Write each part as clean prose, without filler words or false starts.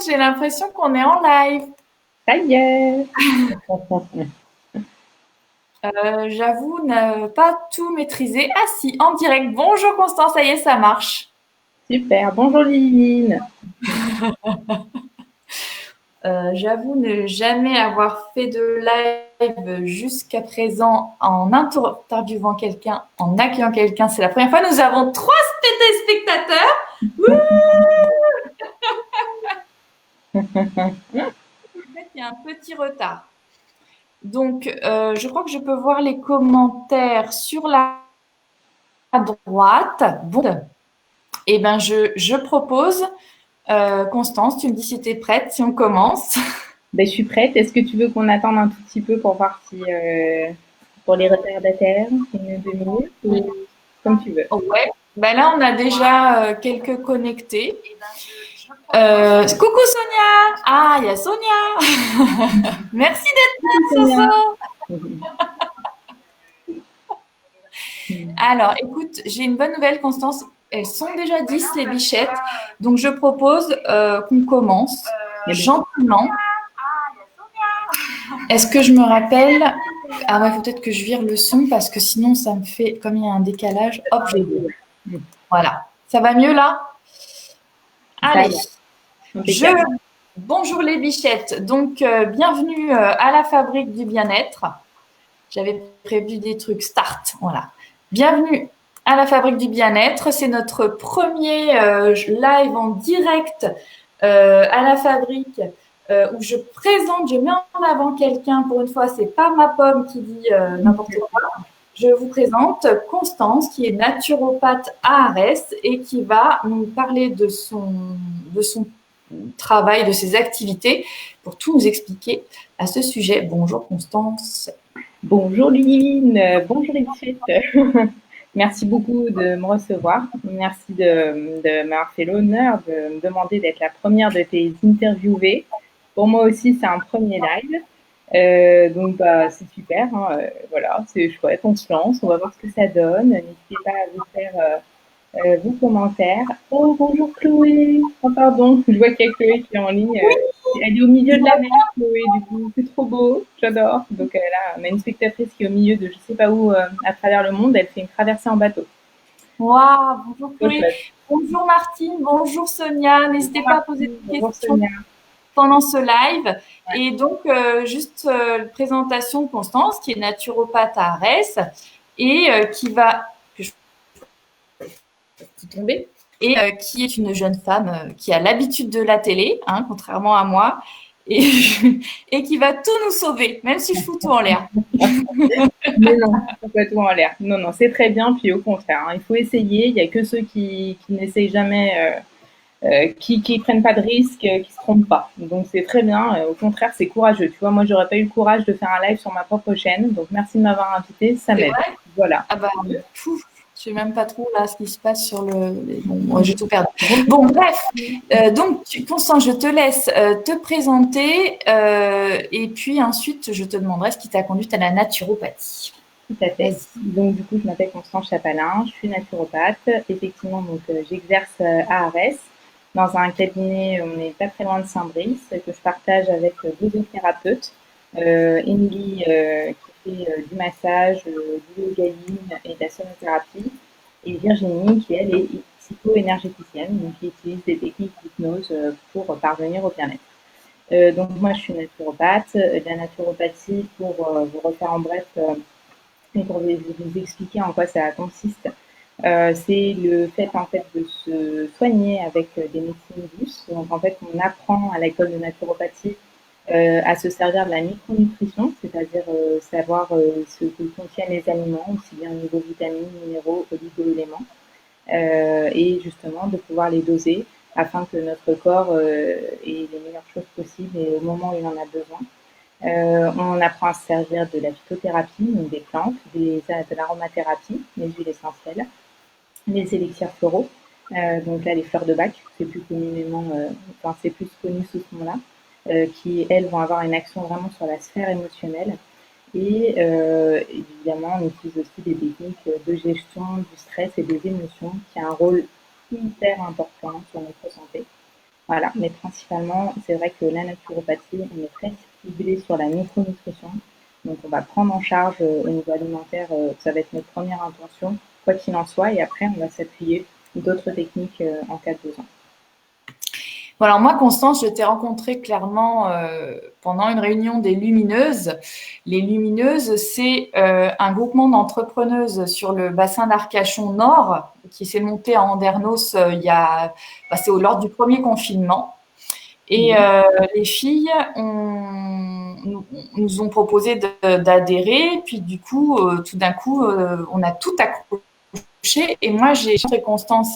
j'ai l'impression qu'on est en live. Ça y est. J'avoue ne pas tout maîtriser. Ah si, en direct. Bonjour Constance, ça y est, ça marche. Super. Bonjour Liline. J'avoue ne jamais avoir fait de live jusqu'à présent en interviewant quelqu'un, en accueillant quelqu'un. C'est la première fois. Nous avons 3 téléspectateurs. Wouh, en fait, il y a un petit retard. Donc, je crois que je peux voir les commentaires sur la droite. Bon, eh ben, je propose, Constance, tu me dis si tu es prête, si on commence. Ben, je suis prête. Est-ce que tu veux qu'on attende un tout petit peu pour voir si pour les retardataires, 1 2 minutes ou comme tu veux. Ouais. Ben là, on a déjà quelques connectés. Coucou Sonia. Ah, il y a Sonia. Merci d'être Coucou là, Sonia. Soso. Alors, écoute, j'ai une bonne nouvelle, Constance. Elles sont déjà 10, les bichettes. Donc, je propose qu'on commence gentiment. Est-ce que je me rappelle? Ah ouais, faut peut-être que je vire le son parce que sinon, ça me fait, comme il y a un décalage, hop, je vais. Voilà. Ça va mieux là? Allez. Bonjour les bichettes. Donc, bienvenue à la fabrique du bien-être. J'avais prévu des trucs start. Voilà. Bienvenue à la fabrique du bien-être. C'est notre premier live en direct à la fabrique où je présente, je mets en avant quelqu'un. Pour une fois, c'est pas ma pomme qui dit n'importe quoi. Je vous présente Constance, qui est naturopathe à Arès et qui va nous parler de son travail, de ses activités, pour tout nous expliquer à ce sujet. Bonjour Constance. Bonjour Liline. Bonjour les bichettes. Merci beaucoup de me recevoir. Merci de m'avoir fait l'honneur de me demander d'être la première de tes interviewées. Pour moi aussi, c'est un premier live. Donc, bah, c'est super. Hein, voilà, c'est chouette. On se lance. On va voir ce que ça donne. N'hésitez pas à vous faire vos commentaires. Oh, bonjour Chloé. Oh, pardon. Je vois qu'il y a Chloé qui est en ligne. Elle est au milieu de la mer, Chloé. Du coup, c'est trop beau. J'adore. Donc, là, on a une spectatrice qui est au milieu de je sais pas où à travers le monde. Elle fait une traversée en bateau. Wow, bonjour Trop Chloé. chouette. Bonjour Martine, bonjour Sonia. N'hésitez Bonjour pas à poser Martine. des Bonjour questions Sonia. pendant ce live. Ouais. Et donc, juste présentation de Constance, qui est naturopathe à Arès et qui va tomber et qui est une jeune femme qui a l'habitude de la télé, hein, contrairement à moi, et, et qui va tout nous sauver, même si je fous tout en l'air. Mais non, complètement en l'air. Non, non, c'est très bien. Puis au contraire, hein, il faut essayer. Il n'y a que ceux qui n'essayent jamais, qui prennent pas de risques, qui se trompent pas. Donc c'est très bien. Au contraire, c'est courageux. Tu vois, moi, j'aurais pas eu le courage de faire un live sur ma propre chaîne. Donc merci de m'avoir invité. Ça C'est m'aide. vrai? Voilà. Ah bah, pouf, je sais même pas trop là ce qui se passe sur le. Bon, moi, j'ai tout perdu. Bon, bref. Donc, Constance, je te laisse te présenter et puis ensuite, je te demanderai ce qui t'a conduite à la naturopathie. Tout à fait. Donc, du coup, je m'appelle Constance Chapalin, je suis naturopathe. Effectivement, donc, j'exerce à Arès, dans un cabinet, on n'est pas très loin de Saint-Brice, que je partage avec deux autres thérapeutes. Émilie, qui fait du massage, du yogaïne et de la sonothérapie, et Virginie, qui elle est psycho-énergéticienne, donc qui utilise des techniques d'hypnose pour parvenir au bien-être. Donc, moi, je suis naturopathe. De la naturopathie, pour vous refaire en bref, et pour vous expliquer en quoi ça consiste, c'est le fait en fait de se soigner avec des médecines douces. Donc en fait, on apprend à l'école de naturopathie à se servir de la micronutrition, c'est-à-dire savoir ce que contiennent les aliments, aussi bien au niveau vitamines, minéraux, oligo-éléments, et justement de pouvoir les doser afin que notre corps ait les meilleures choses possibles et au moment où il en a besoin. On apprend à se servir de la phytothérapie, donc des plantes, de l'aromathérapie, les huiles essentielles, les élixirs floraux. Donc là, les fleurs de bac, c'est plus communément, enfin c'est plus connu sous ce nom-là, qui elles vont avoir une action vraiment sur la sphère émotionnelle. Et évidemment, on utilise aussi des techniques de gestion du stress et des émotions, qui a un rôle hyper important sur notre santé. Voilà, mais principalement, c'est vrai que la naturopathie, on est très ciblé sur la micronutrition. Donc, on va prendre en charge au niveau alimentaire, ça va être notre première intention, quoi qu'il en soit, et après, on va s'appuyer d'autres techniques en cas de besoin. Bon, alors moi, Constance, je t'ai rencontrée clairement pendant une réunion des Lumineuses. Les Lumineuses, c'est un groupement d'entrepreneuses sur le bassin d'Arcachon Nord qui s'est monté à Andernos c'est lors du premier confinement. Et les filles nous ont proposé d'adhérer. Puis du coup, tout d'un coup, on a tout accroché. Et moi, j'ai rencontré Constance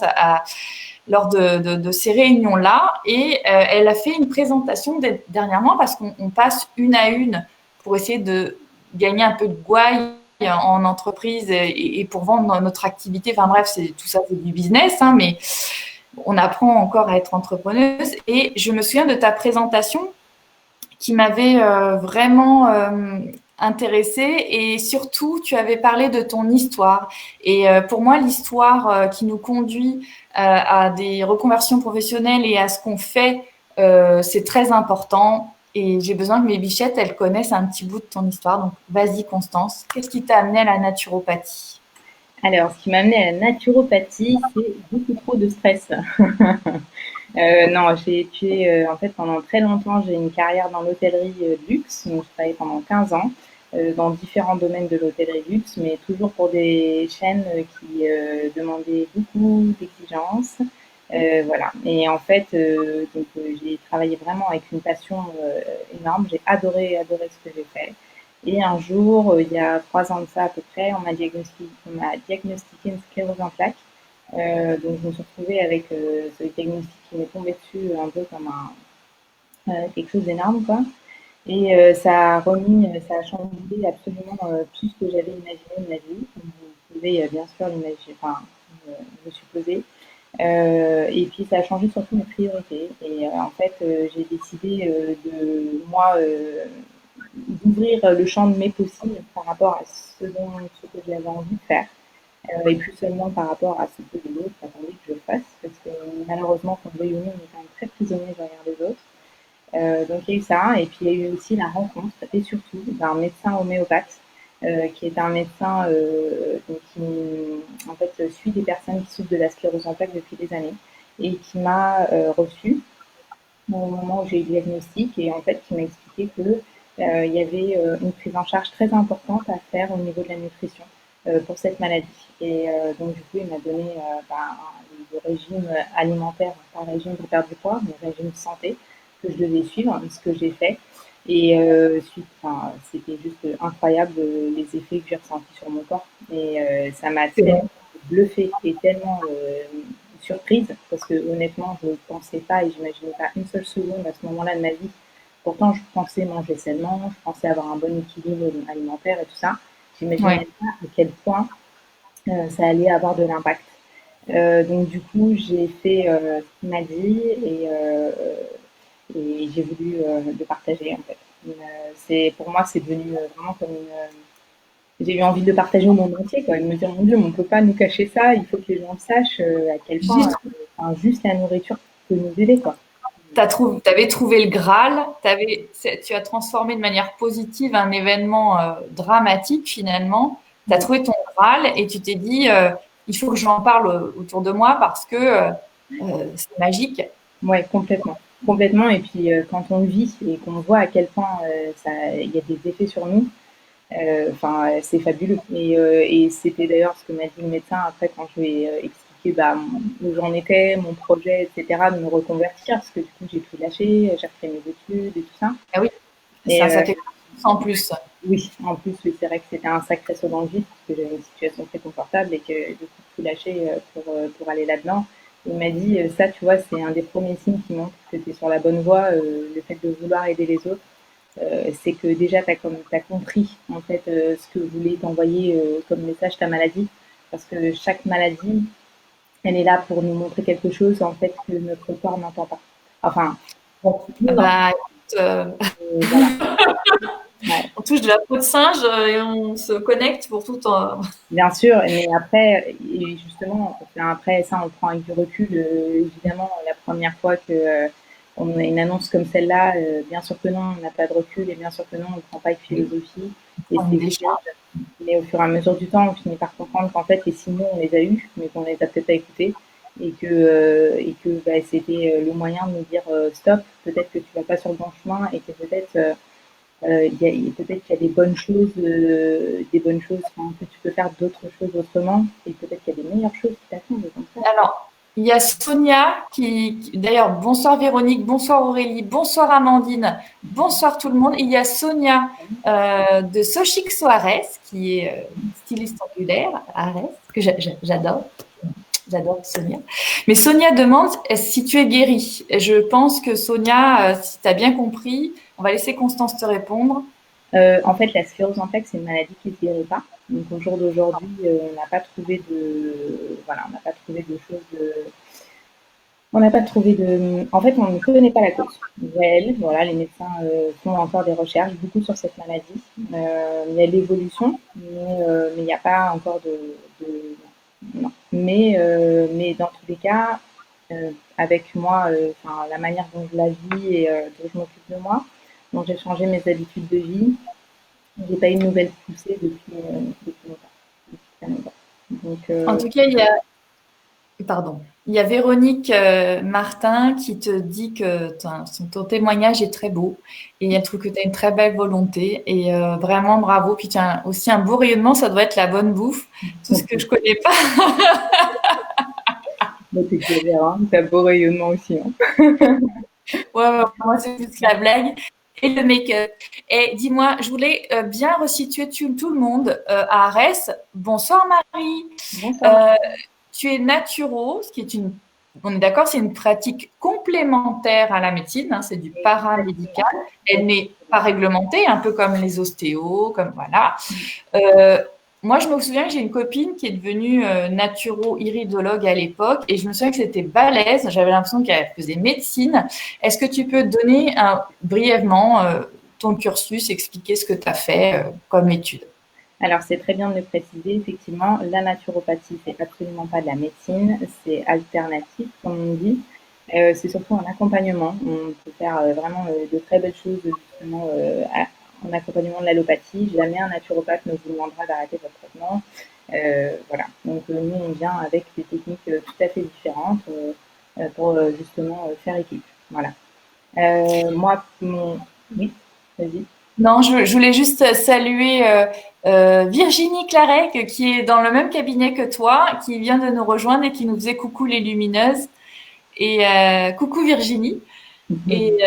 lors de ces réunions-là. Et elle a fait une présentation dernièrement parce qu'on passe une à une pour essayer de gagner un peu de gouaille en entreprise et pour vendre notre activité. Enfin bref, tout ça, c'est du business, hein, mais on apprend encore à être entrepreneuse. Et je me souviens de ta présentation qui m'avait vraiment intéressée et surtout tu avais parlé de ton histoire et pour moi l'histoire qui nous conduit à des reconversions professionnelles et à ce qu'on fait c'est très important et j'ai besoin que mes bichettes elles connaissent un petit bout de ton histoire. Donc vas-y Constance, qu'est-ce qui t'a amené à la naturopathie? Alors, ce qui m'a amené à la naturopathie, c'est beaucoup trop de stress. Non, j'ai été, en fait, pendant très longtemps, j'ai une carrière dans l'hôtellerie de luxe. Donc, je travaillais pendant 15 ans dans différents domaines de l'hôtellerie de luxe, mais toujours pour des chaînes qui demandaient beaucoup d'exigences. Voilà. Et en fait, j'ai travaillé vraiment avec une passion énorme. J'ai adoré ce que j'ai fait. Et un jour, il y a 3 ans de ça à peu près, on m'a diagnostiqué une sclérose en plaques. Donc je me suis retrouvée avec ce diagnostic qui m'est tombé dessus un peu comme quelque chose d'énorme, quoi. Et ça a chamboulé absolument tout ce que j'avais imaginé de ma vie. Comme vous pouvez bien sûr l'imaginer, enfin, me supposer. Et puis ça a changé surtout mes priorités. Et en fait, j'ai décidé de moi d'ouvrir le champ de mes possibles par rapport à ce que j'avais envie de faire. Et plus seulement par rapport à ce que les autres attendaient que je fasse, parce que malheureusement, qu'on le veuille ou non, on est quand même très prisonnier derrière les autres. Donc il y a eu ça, et puis il y a eu aussi la rencontre, et surtout d'un médecin homéopathe, qui est un médecin donc qui en fait suit des personnes qui souffrent de la sclérose en plaques depuis des années, et qui m'a reçu au moment où j'ai eu le diagnostic, et en fait qui m'a expliqué que il y avait une prise en charge très importante à faire au niveau de la nutrition pour cette maladie. Et donc du coup, il m'a donné le régime alimentaire, pas régime pour perdre du poids, mais régime santé que je devais suivre, ce que j'ai fait. Et c'était juste incroyable les effets que j'ai ressentis sur mon corps. Et ça m'a tellement bluffé et tellement surprise parce que honnêtement, je ne pensais pas et j'imaginais pas une seule seconde à ce moment-là de ma vie. Pourtant, je pensais manger sainement, je pensais avoir un bon équilibre alimentaire et tout ça. J'imaginais pas à quel point ça allait avoir de l'impact. Donc du coup, j'ai fait ce qu'il m'a dit et j'ai voulu le partager en fait. Pour moi, c'est devenu vraiment comme j'ai eu envie de le partager au monde entier, quoi, et de me dire, mon Dieu, mais on peut pas nous cacher ça, il faut que les gens sachent à quel point juste la nourriture peut nous aider, quoi. Tu avais trouvé le Graal, tu as transformé de manière positive un événement dramatique finalement. Tu as trouvé ton Graal et tu t'es dit, il faut que j'en parle autour de moi parce que c'est magique. Ouais, complètement. Complètement. Et puis, quand on le vit et qu'on voit à quel point il y a des effets sur nous, c'est fabuleux. Et c'était d'ailleurs ce que m'a dit le médecin après quand je lui ai expliqué où j'en étais, mon projet, etc., de me reconvertir, parce que du coup j'ai tout lâché, j'ai refait mes études et tout ça. Ah oui, Et, ça fait en plus. oui, en plus, oui, c'est vrai que c'était un sacré saut dans le vide, parce que j'avais une situation très confortable et que du coup tout lâché pour aller là-dedans. Il m'a dit, ça, tu vois, c'est un des premiers signes qui montre que tu es sur la bonne voie, le fait de vouloir aider les autres. C'est que déjà tu as compris en fait ce que voulait t'envoyer comme message ta maladie, parce que chaque maladie elle est là pour nous montrer quelque chose en fait que notre corps n'entend pas, enfin bon, Écoute, voilà. Ouais. on touche de la peau de singe et on se connecte pour tout en... Bien sûr, mais après, justement, après ça, on prend avec du recul. Évidemment, la première fois que on a une annonce comme celle-là, bien sûr que non, on n'a pas de recul et bien sûr que non, on ne prend pas de philosophie. Et mais au fur et à mesure du temps, on finit par comprendre qu'en fait, les signaux, on les a eus, mais qu'on les a peut-être pas écoutés. Et que c'était le moyen de nous dire stop, peut-être que tu vas pas sur le bon chemin et que peut-être peut-être qu'il y a des bonnes choses que tu peux faire d'autres choses autrement et peut-être qu'il y a des meilleures choses qui t'attendent. Alors, il y a Sonia d'ailleurs, bonsoir Véronique, bonsoir Aurélie, bonsoir Amandine, bonsoir tout le monde. Il y a Sonia de Sochik Soares, qui est styliste angulaire, Ares, que j'adore. J'adore Sonia. Mais Sonia demande si tu es guérie. Je pense que Sonia, si tu as bien compris, on va laisser Constance te répondre. En fait, la sclérose en plaques, c'est une maladie qui ne se guérit pas. Donc, au jour d'aujourd'hui, on n'a pas trouvé on n'a pas trouvé de choses. On n'a pas trouvé de. En fait, on ne connaît pas la cause réelle. Voilà, les médecins font encore des recherches beaucoup sur cette maladie. Il y a l'évolution, mais il n'y a pas encore non. Mais dans tous les cas, avec moi, la manière dont je la vis et dont je m'occupe de moi, donc j'ai changé mes habitudes de vie. J'ai pas eu de nouvelles poussées depuis longtemps. Donc, en tout cas, il y a Véronique Martin qui te dit que ton témoignage est très beau et elle trouve que tu as une très belle volonté et vraiment bravo. Puis tu as aussi un beau rayonnement, ça doit être la bonne bouffe, tout ce que je connais pas. T'exagères, hein, t'as beau rayonnement aussi. Hein. Ouais, moi c'est juste la blague. Et le make-up. Et dis-moi, je voulais bien resituer tout le monde à Arès. Bonsoir Marie. Bonsoir. Tu es naturo, ce qui est on est d'accord, c'est une pratique complémentaire à la médecine, hein, c'est du paramédical. Elle n'est pas réglementée, un peu comme les ostéos, comme voilà. Moi, je me souviens que j'ai une copine qui est devenue naturo-iridologue à l'époque et je me souviens que c'était balèze. J'avais l'impression qu'elle faisait médecine. Est-ce que tu peux donner brièvement ton cursus, expliquer ce que tu as fait comme étude? Alors, c'est très bien de le préciser. Effectivement, la naturopathie, c'est absolument pas de la médecine, c'est alternatif, comme on dit. C'est surtout un accompagnement. On peut faire vraiment de très belles choses justement en accompagnement de l'allopathie. Jamais un naturopathe ne vous demandera d'arrêter votre traitement. Voilà. Donc, nous, on vient avec des techniques tout à fait différentes pour justement faire équipe. Voilà. Moi, oui, vas-y. Non, je voulais juste saluer Virginie Clarec, qui est dans le même cabinet que toi, qui vient de nous rejoindre et qui nous faisait coucou les lumineuses. Et coucou Virginie. Et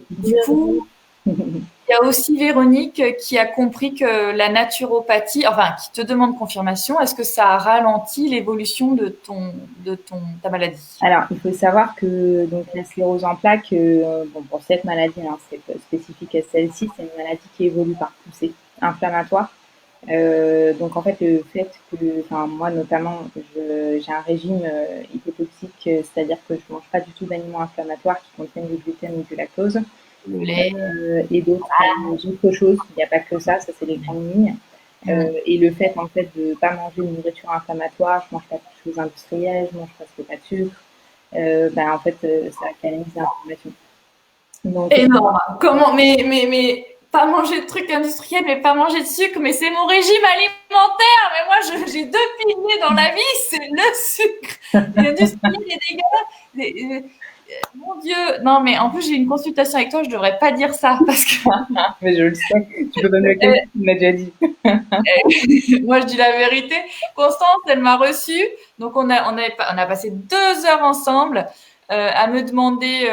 du coup, il y a aussi Véronique qui a compris que la naturopathie, enfin, qui te demande confirmation, est-ce que ça a ralenti l'évolution de ta maladie? Alors, il faut savoir que donc, la sclérose en plaques, pour cette maladie, hein, c'est spécifique à celle-ci, c'est une maladie qui évolue par poussée inflammatoire. Donc, en fait, le fait que, moi notamment, j'ai un régime hypotoxique, c'est-à-dire que je ne mange pas du tout d'aliments inflammatoires qui contiennent du gluten ou du lactose. Le lait. Et d'autres choses. Il n'y a pas que ça c'est les grandes lignes. Et le fait en fait de ne pas manger une nourriture inflammatoire, je ne mange pas de choses industrielles, je ne mange presque pas de sucre, en fait ça canalise l'inflammation. Donc, énorme. Comment mais pas manger de trucs industriels, mais pas manger de sucre, mais c'est mon régime alimentaire. Mais moi, j'ai deux piliers dans la vie, c'est le sucre. L'industriel est dégueulasse. Mon Dieu, non, mais en plus, j'ai une consultation avec toi, je devrais pas dire ça parce que. Mais je le sais, tu peux pas me le dire, tu m'as déjà dit. Moi, je dis la vérité. Constance, elle m'a reçue, donc on a passé 2 heures ensemble à me demander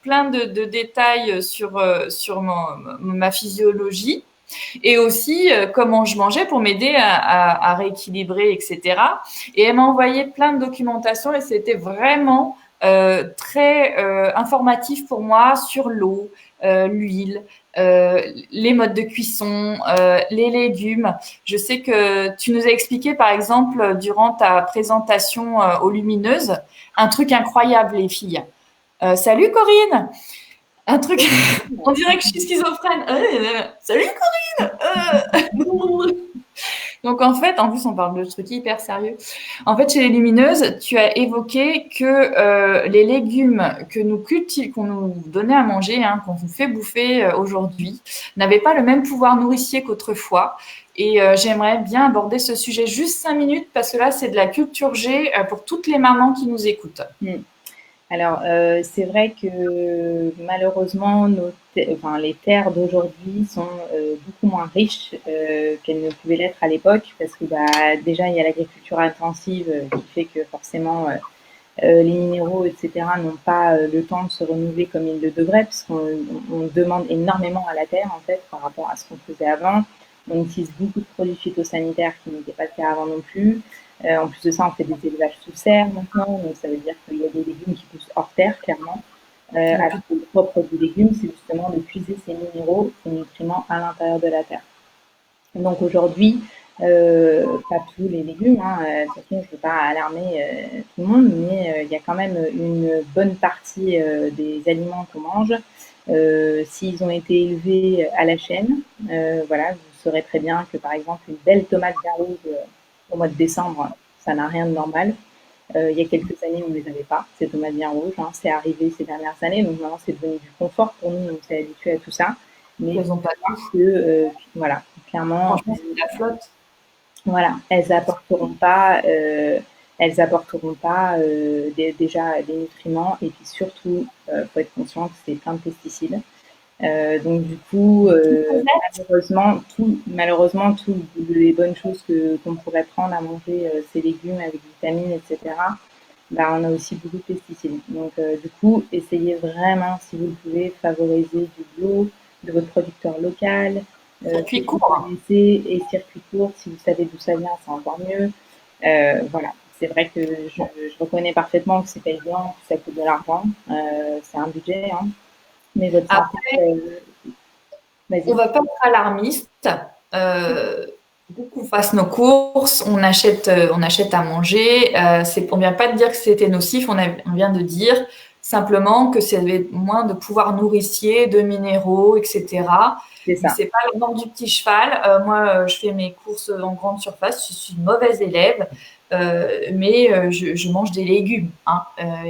plein de détails sur ma physiologie et aussi comment je mangeais pour m'aider à rééquilibrer, etc. Et elle m'a envoyé plein de documentation et c'était vraiment très informatif pour moi sur l'eau, l'huile, les modes de cuisson, les légumes. Je sais que tu nous as expliqué, par exemple, durant ta présentation aux Lumineuses, un truc incroyable, les filles. Salut Corinne. Un truc, on dirait que je suis schizophrène. Salut Corinne. Donc, en fait, en plus, on parle de trucs hyper sérieux. En fait, chez les Lumineuses, tu as évoqué que les légumes que qu'on nous donnait à manger, hein, qu'on vous fait bouffer aujourd'hui, n'avaient pas le même pouvoir nourricier qu'autrefois. Et j'aimerais bien aborder ce sujet juste 5 minutes parce que là, c'est de la culture G pour toutes les mamans qui nous écoutent. Alors, c'est vrai que malheureusement, les terres d'aujourd'hui sont beaucoup moins riches qu'elles ne pouvaient l'être à l'époque, parce que déjà, il y a l'agriculture intensive qui fait que forcément, les minéraux, etc., n'ont pas le temps de se renouveler comme ils le devraient, parce qu'on demande énormément à la terre, en fait, par rapport à ce qu'on faisait avant. On utilise beaucoup de produits phytosanitaires qui n'étaient pas le cas avant non plus. En plus de ça, on fait des élevages sous serre maintenant, donc ça veut dire qu'il y a des légumes qui poussent hors terre, clairement. Alors que le propre du légume, c'est justement de puiser ces minéraux, ces nutriments à l'intérieur de la terre. Donc aujourd'hui, pas tous les légumes, hein, de toute façon, je ne veux pas alarmer tout le monde, mais il y a quand même une bonne partie des aliments qu'on mange. S'ils ont été élevés à la chaîne, voilà, vous saurez très bien que par exemple une belle tomate bien rouge au mois de décembre, ça n'a rien de normal. Il y a quelques années, on ne les avait pas, ces tomates bien rouges. Hein, c'est arrivé ces dernières années, donc maintenant c'est devenu du confort pour nous, on s'est habitué à tout ça. Mais ils n'ont pas que, voilà, clairement, la flotte. Voilà, elles apporteront pas déjà des nutriments et puis surtout, faut être conscient que c'est plein de pesticides. Donc du coup, malheureusement, toutes les bonnes choses qu'on pourrait prendre à manger, ces légumes avec vitamines, etc., on a aussi beaucoup de pesticides. Donc du coup, essayez vraiment, si vous le pouvez, favoriser du bio, de votre producteur local. Circuit court. Et circuit court, si vous savez d'où ça vient, c'est encore mieux. Voilà, c'est vrai que je reconnais parfaitement que c'est pas évident, que ça coûte de l'argent, c'est un budget, hein. Mais votre santé, on ne va pas être alarmiste. Qu'on fasse nos courses, on achète à manger. On ne vient pas de dire que c'était nocif, on vient de dire simplement que c'est moins de pouvoir nourricier, de minéraux, etc. C'est ça. C'est pas le nom du petit cheval. Moi, je fais mes courses en grande surface. Je suis une mauvaise élève, mais je mange des légumes. Hein,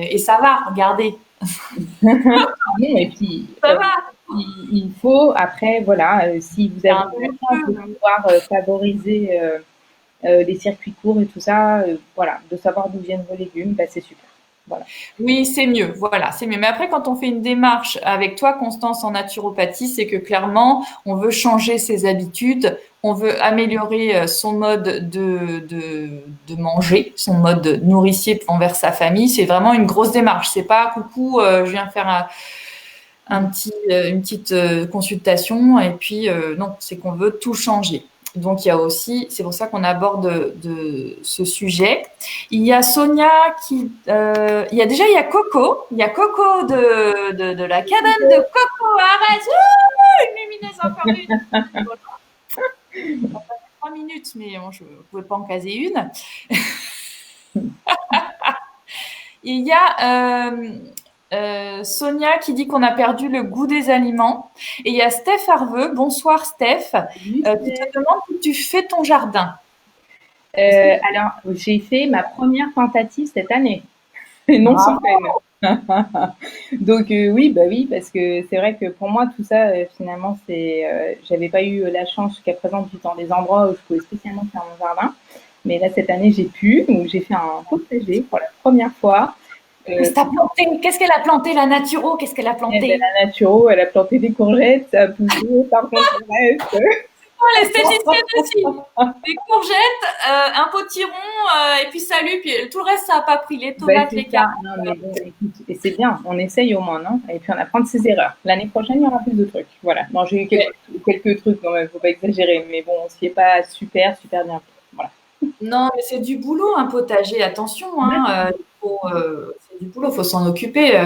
et ça va, regardez. Et puis, ça va. Il faut, après, voilà, si vous avez la chance de pouvoir favoriser les circuits courts et tout ça, voilà, de savoir d'où viennent vos légumes, c'est super. Voilà. Oui, c'est mieux. Voilà, c'est mieux. Mais après, quand on fait une démarche avec toi, Constance, en naturopathie, c'est que clairement, on veut changer ses habitudes, on veut améliorer son mode de manger, son mode nourricier envers sa famille. C'est vraiment une grosse démarche. C'est pas coucou, je viens faire une petite consultation et puis non, c'est qu'on veut tout changer. Donc il y a aussi, c'est pour ça qu'on aborde ce sujet. Il y a Sonia qui, il y a Coco de la cabane de Coco Arès. Une lumineuse encore une. On va passer 3 minutes, mais bon, je ne pouvais pas en caser une. Il y a Sonia qui dit qu'on a perdu le goût des aliments. Et il y a Steph Harveux. Bonsoir Steph. Qui te demande où tu fais ton jardin. Alors, j'ai fait ma première tentative cette année. Non sans peine. Donc oui, parce que c'est vrai que pour moi tout ça finalement j'avais pas eu la chance jusqu'à présent de vivre dans des endroits où je pouvais spécialement faire mon jardin. Mais là cette année j'ai pu, donc j'ai fait un potager pour la première fois. Qu'est-ce qu'elle a planté, la Naturo? Qu'est-ce qu'elle a planté? La Naturo, elle a planté des courgettes, ça a poussé, par contre le reste. L'esthéticienne aussi. Des courgettes, un potiron, et puis salut. Puis tout le reste, ça n'a pas pris. Les tomates, les carottes. Non, mais bon, écoute, et c'est bien, on essaye au moins, non? Et puis on apprend de ses erreurs. L'année prochaine, il y aura plus de trucs. Voilà. Non, j'ai eu quelques trucs quand même, faut pas exagérer. Mais bon, on s'y est pas super bien. Voilà. Non, mais c'est du boulot, un potager. Attention, hein. C'est du boulot, il faut s'en occuper.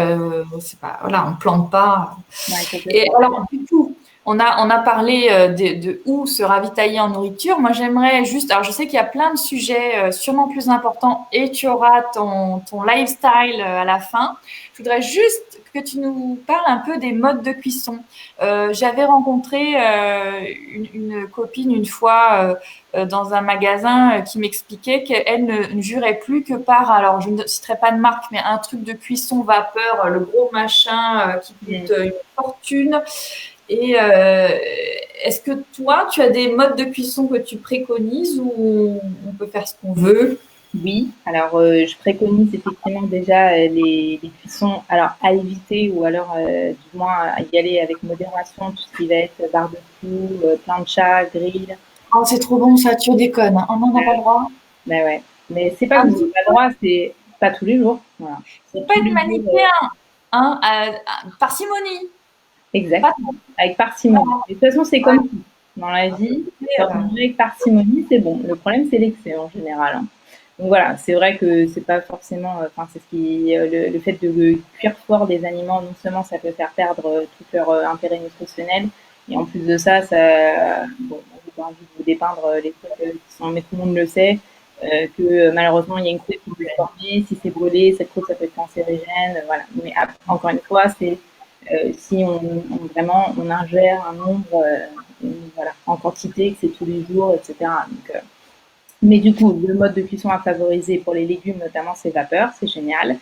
C'est pas, voilà, on ne plante pas. Ouais, et alors, du coup, On a parlé de où se ravitailler en nourriture. Moi, j'aimerais juste, alors je sais qu'il y a plein de sujets sûrement plus importants et tu auras ton lifestyle à la fin. Je voudrais juste que tu nous parles un peu des modes de cuisson. J'avais rencontré une copine une fois dans un magasin qui m'expliquait qu'elle ne jurait plus que par, alors je ne citerai pas de marque, mais un truc de cuisson vapeur, le gros machin qui coûte une fortune. Et est-ce que toi, tu as des modes de cuisson que tu préconises ou on peut faire ce qu'on veut? Oui, alors je préconise effectivement déjà les cuissons alors à éviter ou alors du moins à y aller avec modération, tout ce qui va être barbecue, plancha, grill. Oh, c'est trop bon ça, tu déconnes, hein. Oh non, on n'a pas le droit. Ben ouais, mais c'est pas que Un vous n'avez petit pas le droit, c'est pas tous les jours. Voilà. faut C'est pas tous être les jours, manichéen, hein, parcimonie. exact, Pas avec parcimonie. De toute façon, c'est comme tout. Dans la vie, quand on trop. mange avec parcimonie, c'est bon. Le problème, c'est l'excès en général, hein. Donc voilà, c'est vrai que c'est pas forcément, enfin c'est ce qui, le fait de cuire fort des aliments, non seulement ça peut faire perdre tout leur intérêt nutritionnel, et en plus de ça, bon, j'ai pas envie de vous dépeindre les trucs qui sont, mais tout le monde le sait, que malheureusement il y a une croûte qui peut se former, si c'est brûlé, cette croûte ça peut être cancérigène, voilà. Mais après, encore une fois, c'est si vraiment on ingère un nombre, voilà, en quantité, que c'est tous les jours, etc. Donc, mais du coup, le mode de cuisson à favoriser pour les légumes, notamment, c'est vapeur, c'est génial.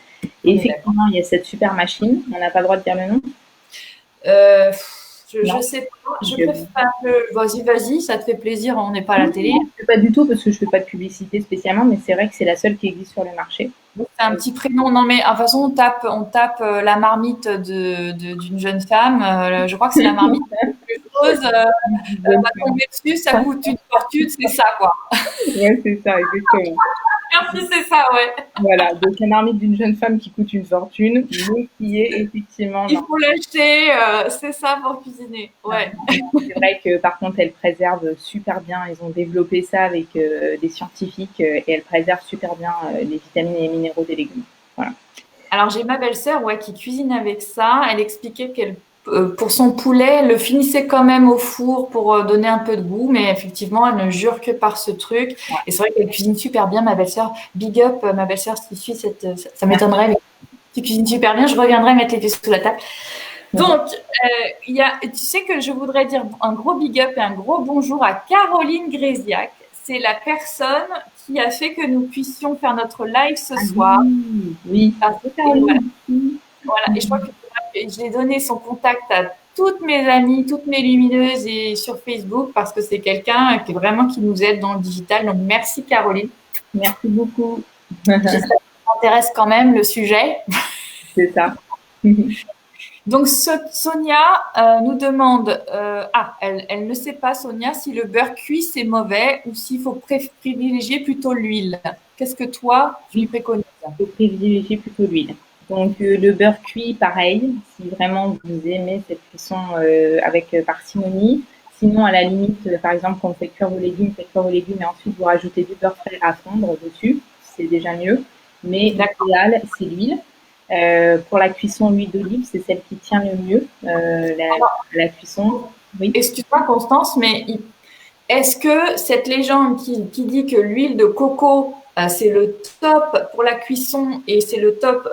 Et effectivement, il y a cette super machine. On n'a pas le droit de dire le nom. Euh, je Non. sais pas, je Je préfère que. Vas-y, ça te fait plaisir, on n'est pas à la télé. ne fais pas du tout parce que je ne fais pas de publicité spécialement, mais c'est vrai que c'est la seule qui existe sur le marché. C'est un petit prénom. Non, mais de toute façon, on tape la marmite d'une jeune femme. Je crois que c'est la marmite quelque chose. On va tomber dessus, ça coûte une fortune, c'est ça, quoi. Ouais, c'est ça, exactement. Merci, c'est ça, ouais. Voilà, donc la marmite d'une jeune femme qui coûte une fortune, mais qui est effectivement Il non. faut l'acheter, c'est ça pour cuisiner. Ouais. C'est vrai que par contre, elle préserve super bien. Ils ont développé ça avec des scientifiques et elle préserve super bien les vitamines et les minéraux des légumes. Voilà. Alors, j'ai ma belle-sœur, ouais, qui cuisine avec ça. Elle expliquait qu'elle, pour son poulet, elle le finissait quand même au four pour donner un peu de goût, mais effectivement, elle ne jure que par ce truc. Ouais. Et c'est vrai qu'elle cuisine super bien, ma belle-sœur. Big up, ma belle-sœur, si tu suis ça m'étonnerait, mais tu cuisines super bien. Je reviendrai mettre les pieds sous la table. Donc, tu sais que je voudrais dire un gros big up et un gros bonjour à Caroline Grésiac. C'est la personne qui a fait que nous puissions faire notre live ce soir. Oui, oui. Et voilà. Et je crois que j'ai donné son contact à toutes mes amies, toutes mes lumineuses et sur Facebook parce que c'est quelqu'un qui est vraiment qui nous aide dans le digital. Donc, merci Caroline. Merci beaucoup. J'espère que ça t'intéresse quand même le sujet. C'est ça. Donc, Sonia nous demande, elle ne sait pas, Sonia, si le beurre cuit, c'est mauvais ou s'il faut privilégier plutôt l'huile. Qu'est-ce que toi, tu lui préconises? Je privilégie plutôt l'huile. Donc le beurre cuit, pareil, si vraiment vous aimez cette cuisson avec parcimonie. Sinon, à la limite, par exemple, quand vous faites cuire vos légumes, faites cuire vos légumes et ensuite vous rajoutez du beurre frais à fondre dessus. C'est déjà mieux. Mais l'idéal, c'est l'huile. Pour la cuisson, l'huile d'olive, c'est celle qui tient le mieux la cuisson. Oui. Excuse-moi, Constance, mais est-ce que cette légende qui dit que l'huile de coco, c'est le top pour la cuisson et c'est le top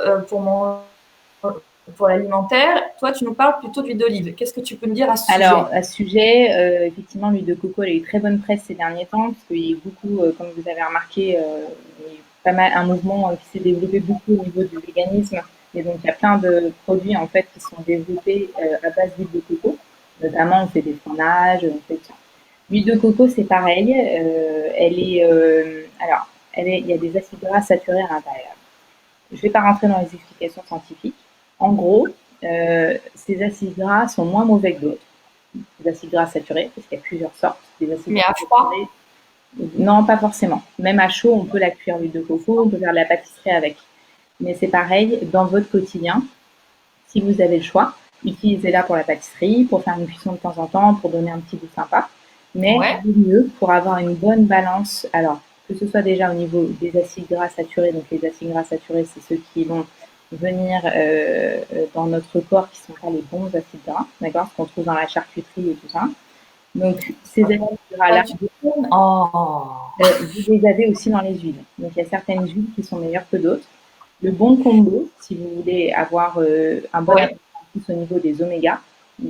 pour l'alimentaire, toi, tu nous parles plutôt d'huile d'olive. Qu'est-ce que tu peux me dire à ce sujet? Alors, à ce sujet, effectivement, l'huile de coco elle a eu très bonne presse ces derniers temps, parce qu'il y a eu beaucoup, comme vous avez remarqué, il y a eu pas mal un mouvement qui s'est développé beaucoup au niveau du véganisme. Et donc, il y a plein de produits en fait qui sont développés à base d'huile de coco. Notamment, on fait des fromages, on fait ça. L'huile de coco, c'est pareil. Il y a des acides gras saturés à l'intérieur. Je ne vais pas rentrer dans les explications scientifiques. En gros, ces acides gras sont moins mauvais que d'autres. Les acides gras saturés, parce qu'il y a plusieurs sortes. Des acides Mais gras à froid? non, pas forcément. Même à chaud, on peut la cuire l'huile de coco, on peut faire de la pâtisserie avec. Mais c'est pareil, dans votre quotidien, si vous avez le choix, utilisez-la pour la pâtisserie, pour faire une cuisson de temps en temps, pour donner un petit goût sympa. Mais Ouais. le mieux, pour avoir une bonne balance, alors que ce soit déjà au niveau des acides gras saturés, donc les acides gras saturés, c'est ceux qui vont venir dans notre corps qui ne sont pas les bons acides gras, d'accord, ce qu'on trouve dans la charcuterie et tout ça. Donc, ces acides gras-là, vous les avez aussi dans les huiles. Donc, il y a certaines huiles qui sont meilleures que d'autres. Le bon combo, si vous voulez avoir un bon appétit au niveau des omégas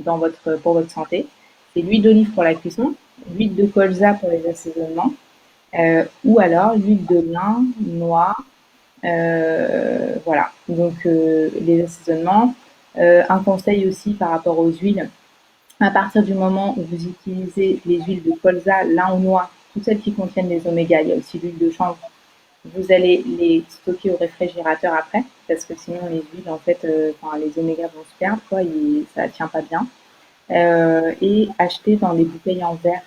pour votre santé, c'est l'huile d'olive pour la cuisson, l'huile de colza pour les assaisonnements, ou alors l'huile de lin, noix, voilà. Donc, les assaisonnements. Un conseil aussi par rapport aux huiles, à partir du moment où vous utilisez les huiles de colza, lin ou noix, toutes celles qui contiennent des omégas, il y a aussi l'huile de chanvre, vous allez les stocker au réfrigérateur après, parce que sinon les huiles, en fait, les omégas vont se perdre, quoi, ça ne tient pas bien. Et acheter dans des bouteilles en verre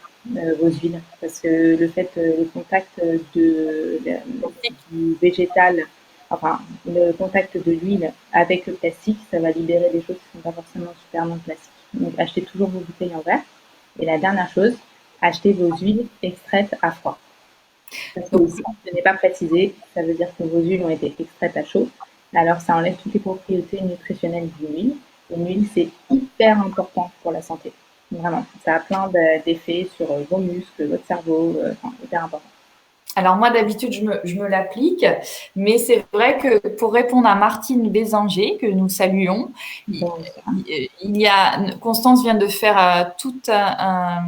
vos huiles, parce que le contact du végétal, enfin le contact de l'huile avec le plastique, ça va libérer des choses qui ne sont pas forcément super non plastiques. Donc achetez toujours vos bouteilles en verre. Et la dernière chose, achetez vos huiles extraites à froid. Parce que aussi, je n'ai pas précisé, ça veut dire que vos huiles ont été extraites à chaud. Alors ça enlève toutes les propriétés nutritionnelles d'une huile. Une huile, c'est hyper important pour la santé. Vraiment, ça a plein d'effets sur vos muscles, votre cerveau, hyper important. Alors moi, d'habitude, je me l'applique, mais c'est vrai que pour répondre à Martine Bézanger, que nous saluons, Constance vient de faire toute un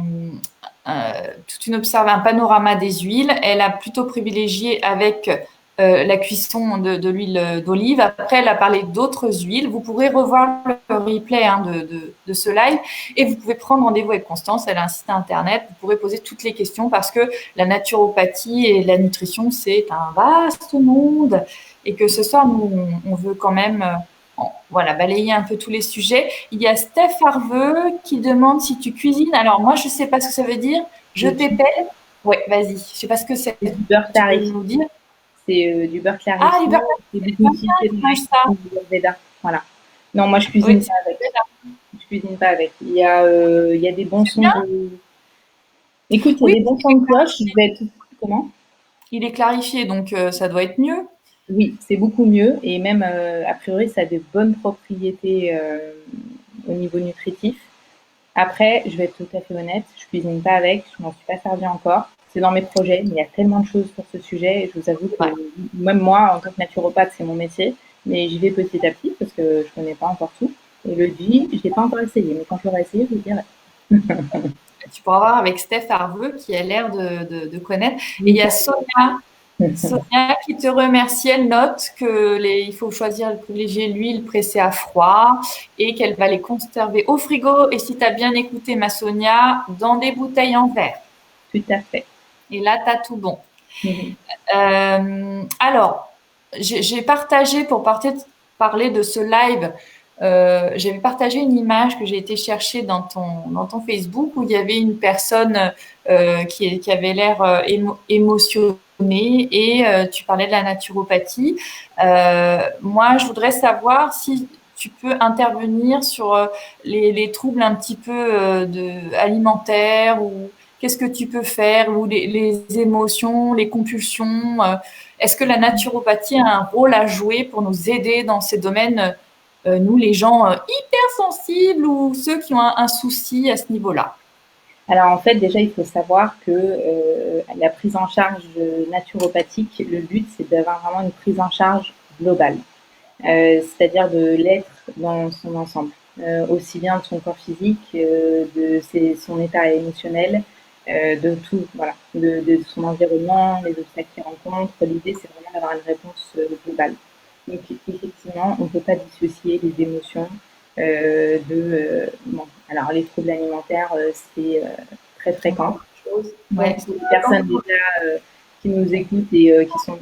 panorama des huiles. Elle a plutôt privilégié avec la cuisson de l'huile d'olive. Après, elle a parlé d'autres huiles. Vous pourrez revoir le replay de ce live et vous pouvez prendre rendez-vous avec Constance. Elle a un site internet. Vous pourrez poser toutes les questions parce que la naturopathie et la nutrition, c'est un vaste monde et que ce soir, nous, on veut quand même balayer un peu tous les sujets. Il y a Steph Harveux qui demande si tu cuisines. Alors, moi, je ne sais pas ce que ça veut dire. Je t'épelle. Oui, vas-y. Je ne sais pas ce que c'est. Du beurre clarifié. C'est du beurre clarifié. Ah, du beurre clarifié. Voilà. Non, moi, je cuisine pas avec. Je cuisine pas avec. Il y a des bons sons de... Écoute, il y a des bons sons de cloche. Je vais être... Comment? Il est clarifié, donc ça doit être mieux. Oui, c'est beaucoup mieux. Et même, a priori, ça a de bonnes propriétés au niveau nutritif. Après, je vais être tout à fait honnête, je cuisine pas avec, je m'en suis pas servi encore. C'est dans mes projets, mais il y a tellement de choses pour ce sujet. Et je vous avoue que même moi, en tant que naturopathe, c'est mon métier, mais j'y vais petit à petit parce que je connais pas encore tout. Et le ghee, je l'ai pas encore essayé, mais quand je l'aurai essayé, je vous dirai. Tu pourras voir avec Steph Harveux qui a l'air de connaître. Et il y a Sonia qui te remercie. Elle note il faut privilégier l'huile pressée à froid et qu'elle va les conserver au frigo. Et si tu as bien écouté ma Sonia, dans des bouteilles en verre. Tout à fait. Et là, tu as tout bon. Alors, j'ai partagé, pour parler de ce live, j'avais partagé une image que j'ai été chercher dans ton Facebook où il y avait une personne qui avait l'air émotionnée et tu parlais de la naturopathie. Moi, je voudrais savoir si tu peux intervenir sur les troubles un petit peu alimentaires ou qu'est-ce que tu peux faire ou les émotions, les compulsions. Est-ce que la naturopathie a un rôle à jouer pour nous aider dans ces domaines nous, les gens hypersensibles ou ceux qui ont un souci à ce niveau-là? Alors en fait, déjà, il faut savoir que la prise en charge naturopathique, le but, c'est d'avoir vraiment une prise en charge globale, c'est-à-dire de l'être dans son ensemble, aussi bien de son corps physique, son état émotionnel, de tout, voilà, de son environnement, les obstacles qu'il rencontre. L'idée, c'est vraiment d'avoir une réponse globale. Donc effectivement, on ne peut pas dissocier les émotions bon, alors les troubles alimentaires, c'est très fréquent. Ouais. Donc, les personnes déjà qui nous écoutent et qui sont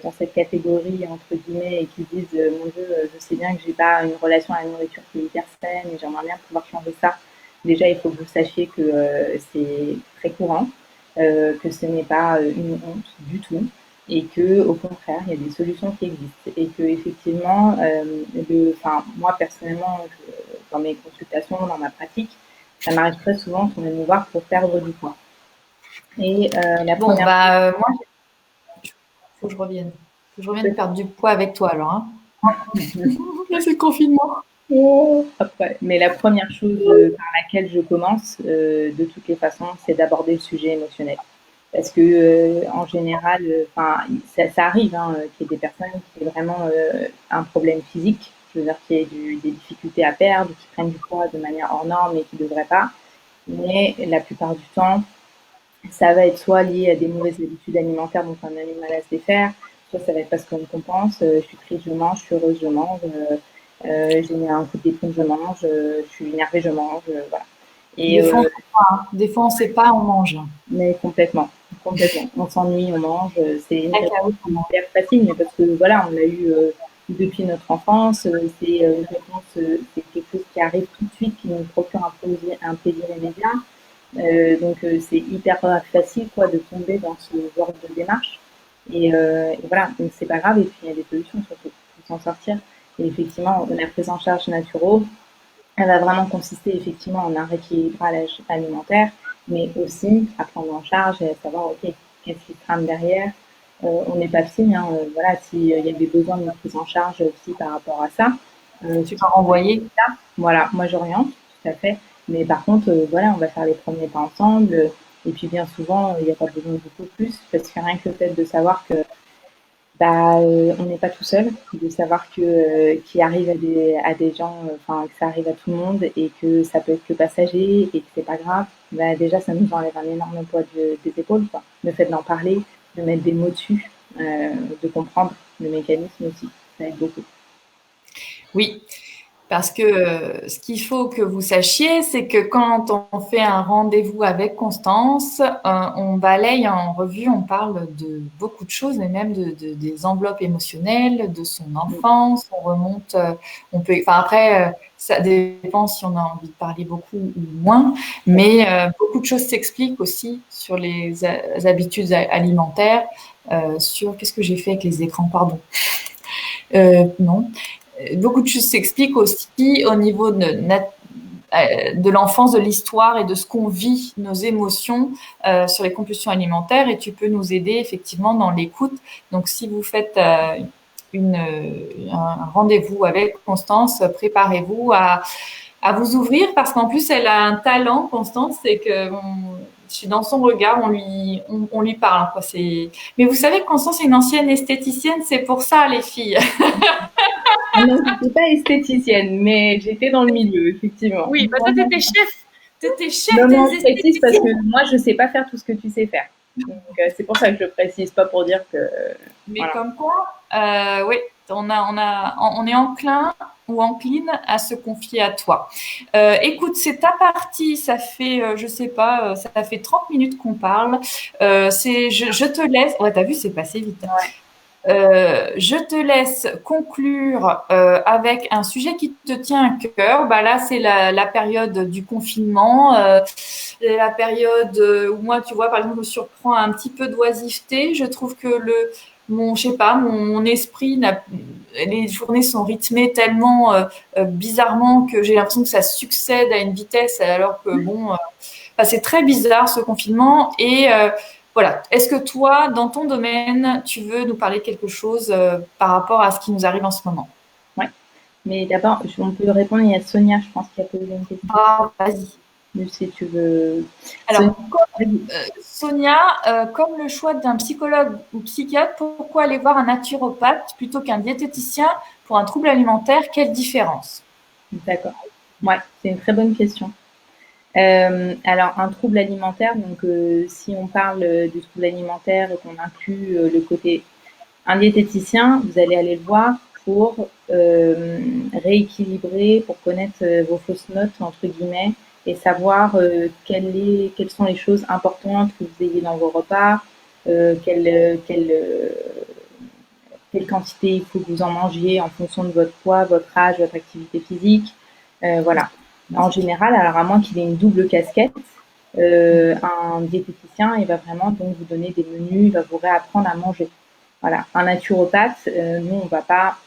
dans cette catégorie, entre guillemets, et qui disent mon Dieu, je sais bien que j'ai pas une relation à la nourriture qui est hyper saine et j'aimerais bien pouvoir changer ça. Déjà, il faut que vous sachiez que c'est très courant, que ce n'est pas une honte du tout et que au contraire, il y a des solutions qui existent et que effectivement, moi personnellement, dans mes consultations, dans ma pratique, ça m'arrive très souvent qu'on vienne me voir pour perdre du poids. Et la première moi, il faut que je revienne. Il faut que je revienne perdre du poids avec toi alors. Hein. Là, c'est le confinement. Après. Mais la première chose par laquelle je commence, de toutes les façons, c'est d'aborder le sujet émotionnel. Parce que en général, ça arrive hein, qu'il y ait des personnes qui aient vraiment un problème physique, je veux dire qu'il y ait des difficultés à perdre, qui prennent du poids de manière hors norme et qui ne devraient pas. Mais la plupart du temps, ça va être soit lié à des mauvaises habitudes alimentaires dont on a du mal à se défaire, soit ça va être parce qu'on compense. Je suis triste, je mange, je suis heureuse, je mange. J'ai mis un coup de déprime, je mange. Je suis énervée, je mange. Voilà. Et, Des fois, on ne sait pas, on mange. mais complètement, complètement. On s'ennuie, on mange. C'est une réponse hyper facile, mais parce que voilà, on l'a eu depuis notre enfance. C'est une réponse, c'est quelque chose qui arrive tout de suite, qui nous procure un plaisir immédiat. Donc c'est hyper facile quoi de tomber dans ce genre de démarche et voilà, donc c'est pas grave et puis il y a des solutions surtout pour s'en sortir et effectivement la prise en charge naturo elle va vraiment consister effectivement en un rééquilibrage alimentaire mais aussi à prendre en charge et à savoir ok qu'est-ce qui se trame derrière. On n'est pas psy hein, voilà s'il y a des besoins de prise en charge aussi par rapport à ça tu vas renvoyer voilà moi j'oriente tout à fait. Mais par contre, voilà, on va faire les premiers pas ensemble. Et puis bien souvent, il n'y a pas besoin de beaucoup plus, parce que rien que le fait de savoir que bah, on n'est pas tout seul, de savoir que qu'il arrive à des gens, enfin que ça arrive à tout le monde et que ça peut être que passager et que c'est pas grave. Bah, déjà, ça nous enlève un énorme poids des épaules, quoi. Le fait d'en parler, de mettre des mots dessus, de comprendre le mécanisme aussi, ça aide beaucoup. Oui. Parce que ce qu'il faut que vous sachiez, c'est que quand on fait un rendez-vous avec Constance, on balaye en revue, on parle de beaucoup de choses, mais même des enveloppes émotionnelles, de son enfance. On remonte, on peut, enfin après, ça dépend si on a envie de parler beaucoup ou moins, mais beaucoup de choses s'expliquent aussi sur les habitudes alimentaires, sur qu'est-ce que j'ai fait avec les écrans, pardon. Non. Beaucoup de choses s'expliquent aussi au niveau de l'enfance, de l'histoire et de ce qu'on vit, nos émotions sur les compulsions alimentaires. Et tu peux nous aider effectivement dans l'écoute. Donc, si vous faites un rendez-vous avec Constance, préparez-vous à vous ouvrir parce qu'en plus, elle a un talent, Constance, c'est que je suis dans son regard, on lui parle. Quoi. Mais vous savez que Constance est une ancienne esthéticienne, c'est pour ça, les filles. Ah non, je n'étais pas esthéticienne, mais j'étais dans le milieu, effectivement. Oui, bah toi, t'étais chef Non, non, des je précise parce esthéticiens. que moi, je sais pas faire tout ce que tu sais faire. Donc, c'est pour ça que je précise, pas pour dire que. Mais Voilà. comme quoi, oui, on est enclin ou encline à se confier à toi. Écoute, c'est ta partie, ça fait, je sais pas, ça fait 30 minutes qu'on parle. Je te laisse. Ouais, t'as vu, c'est passé vite. Ouais. Je te laisse conclure avec un sujet qui te tient à cœur. Bah là, c'est la période du confinement, la période où moi, tu vois, par exemple, je me surprends un petit peu d'oisiveté. Je trouve que je sais pas, mon esprit, les journées sont rythmées tellement bizarrement que j'ai l'impression que ça succède à une vitesse, alors que bon, c'est très bizarre ce confinement et voilà. Est-ce que toi, dans ton domaine, tu veux nous parler de quelque chose par rapport à ce qui nous arrive en ce moment? Ouais. Mais d'abord, on peut répondre. Il y a Sonia, je pense, qui a posé une question. Ah, vas-y. Si tu veux. Alors, Sonia, comme le choix d'un psychologue ou psychiatre, pourquoi aller voir un naturopathe plutôt qu'un diététicien pour un trouble alimentaire? Quelle différence? D'accord. Ouais, c'est une très bonne question. Alors, un trouble alimentaire, donc si on parle du trouble alimentaire et qu'on inclut le côté un diététicien, vous allez aller le voir pour rééquilibrer, pour connaître vos fausses notes, entre guillemets, et savoir quelles sont les choses importantes que vous ayez dans vos repas, quelle quantité il faut que vous en mangiez en fonction de votre poids, votre âge, votre activité physique. Voilà. En général, alors à moins qu'il ait une double casquette, un diététicien, il va vraiment donc vous donner des menus, il va vous réapprendre à manger. Voilà. Un naturopathe, nous, on va pas,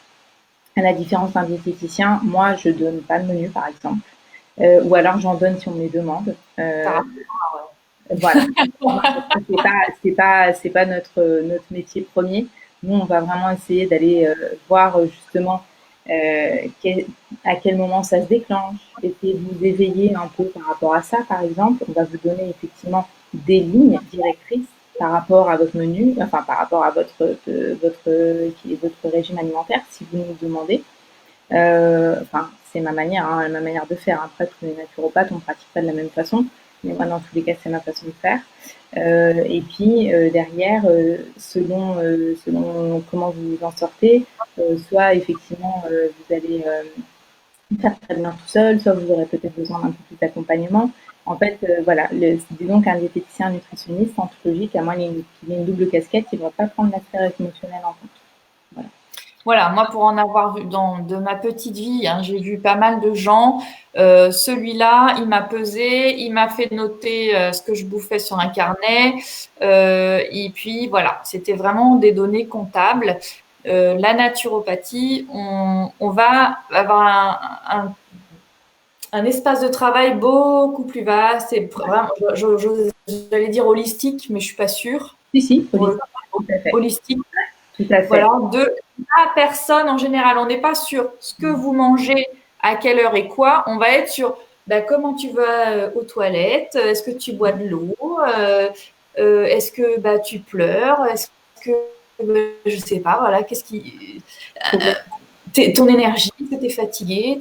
à la différence d'un diététicien, moi, je donne pas de menu, par exemple. Ou alors j'en donne si on me les demande. Voilà. C'est pas notre métier premier. Nous, on va vraiment essayer d'aller voir justement à quel moment ça se déclenche, essayer de vous éveiller un peu par rapport à ça, par exemple. On va vous donner effectivement des lignes directrices par rapport à votre menu, enfin par rapport à votre régime alimentaire, si vous nous demandez. Enfin, c'est ma manière de faire. Après, tous les naturopathes, on ne pratique pas de la même façon. Mais moi, dans tous les cas, c'est ma façon de faire. Et puis, derrière, selon comment vous vous en sortez, soit effectivement, vous allez faire très bien tout seul, soit vous aurez peut-être besoin d'un peu plus d'accompagnement. En fait, voilà, disons qu'un diététicien nutritionniste, en toute logique, à moins qu'il ait une double casquette, il ne va pas prendre l'aspect émotionnel en compte. Voilà. Voilà, moi pour en avoir vu de ma petite vie, hein, j'ai vu pas mal de gens. Celui-là, il m'a pesé, il m'a fait noter ce que je bouffais sur un carnet. Et puis voilà, c'était vraiment des données comptables. La naturopathie, on va avoir un espace de travail beaucoup plus vaste. C'est vraiment, j'allais dire holistique, mais je suis pas sûre. Si, Pour le tout à fait. holistique. Tout à fait. Voilà, de la personne en général. On n'est pas sur ce que vous mangez, à quelle heure et quoi. On va être sur comment tu vas aux toilettes, est-ce que tu bois de l'eau, est-ce que tu pleures, est-ce que je sais pas, voilà, qu'est-ce qui ton énergie, est-ce que tu es fatigué,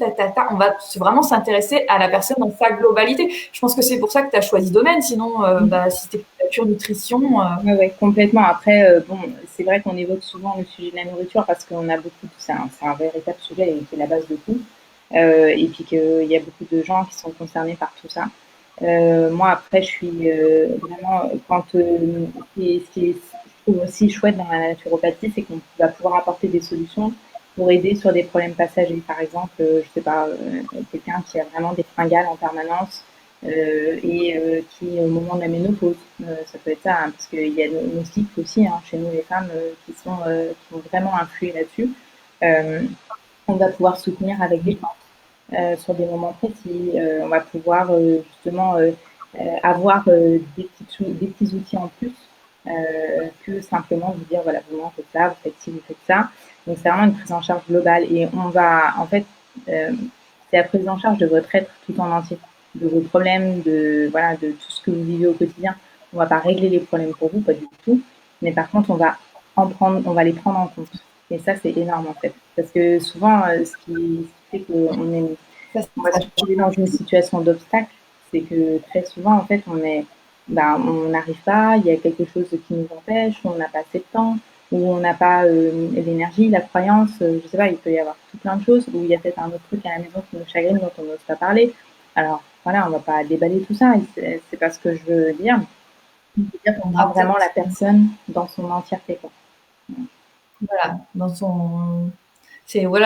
on va vraiment s'intéresser à la personne dans sa globalité. Je pense que c'est pour ça que tu as choisi domaine, sinon si c'était la pure nutrition. Oui, complètement. Après, bon, c'est vrai qu'on évoque souvent le sujet de la nourriture parce qu'on a beaucoup, c'est un véritable sujet et c'est la base de tout. Et puis qu'il y a beaucoup de gens qui sont concernés par tout ça. Moi, après, je suis vraiment, ce qui est, je trouve aussi chouette dans la naturopathie, c'est qu'on va pouvoir apporter des solutions pour aider sur des problèmes passagers. Par exemple, je sais pas, quelqu'un qui a vraiment des fringales en permanence qui, au moment de la ménopause, ça peut être ça, hein, parce qu'il y a nos cycles aussi, hein, chez nous les femmes, qui ont vraiment influé là-dessus. On va pouvoir soutenir avec des plantes sur des moments précis. On va pouvoir justement avoir des petits outils en plus que simplement vous dire voilà, vous mangez ça, vous faites ci, vous faites ça. Donc c'est vraiment une prise en charge globale et on va en fait c'est la prise en charge de votre être tout en entier, de vos problèmes, voilà, de tout ce que vous vivez au quotidien. On va pas régler les problèmes pour vous, pas du tout, mais par contre on va les prendre en compte. Et ça c'est énorme en fait, parce que souvent ce qui fait on va se trouver dans une situation d'obstacle, c'est que très souvent en fait on n'arrive pas, il y a quelque chose qui nous empêche, on n'a pas assez de temps, ou on n'a pas l'énergie, la croyance, je sais pas, il peut y avoir tout plein de choses, ou il y a peut-être un autre truc à la maison qui nous chagrine dont on n'ose pas parler. Alors voilà, on va pas déballer tout ça, c'est pas ce que je veux dire. Je veux dire qu'on voit vraiment la personne dans son entièreté. Quoi. Voilà,